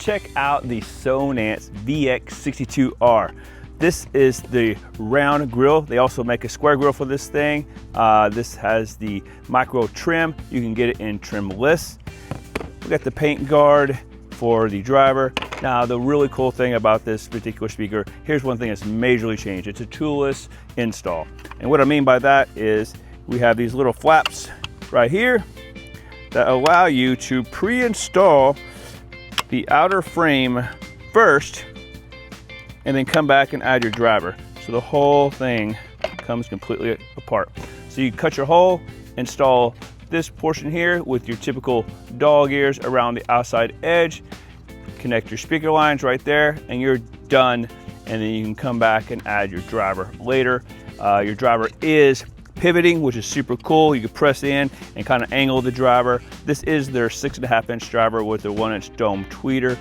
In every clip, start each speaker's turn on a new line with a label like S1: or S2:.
S1: check out the Sonance VX62R. This is the round grill. They also make a square grill for this thing. This has the micro trim. You can get it in trimless. We got the paint guard for the driver. Now, the really cool thing about this particular speaker, here's one thing that's majorly changed. It's a toolless install. And what I mean by that is we have these little flaps right here that allow you to pre-install the outer frame first and then come back and add your driver. So the whole thing comes completely apart. So you cut your hole, install this portion here with your typical dog ears around the outside edge, connect your speaker lines right there, and you're done. And then you can come back and add your driver later. Your driver is pivoting, which is super cool. You can press in and kind of angle the driver. This is their 6.5-inch driver with a 1-inch dome tweeter.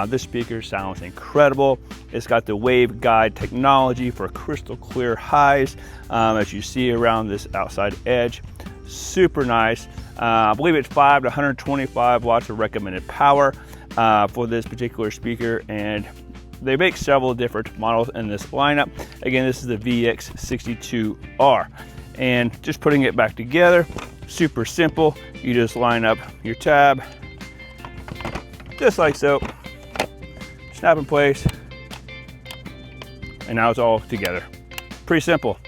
S1: This speaker sounds incredible. It's got the wave guide technology for crystal clear highs, as you see around this outside edge. Super nice. I believe it's 5 to 125 watts of recommended power for this particular speaker, and they make several different models in this lineup. Again, this is the VX62R. And just putting it back together, super simple. You just line up your tab, just like so. Snap in place, and now it's all together. Pretty simple,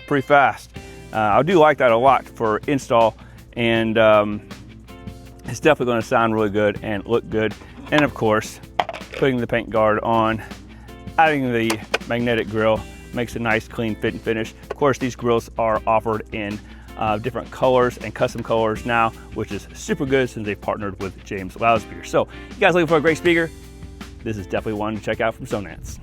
S1: pretty fast. I do like that a lot for install, and it's definitely going to sound really good and look good. And of course, putting the paint guard on, adding the magnetic grill makes a nice clean fit and finish. Of course, these grills are offered in different colors and custom colors now, which is super good since they've partnered with James Loudspeakers. So you guys looking for a great speaker? This is definitely one to check out from Sonance.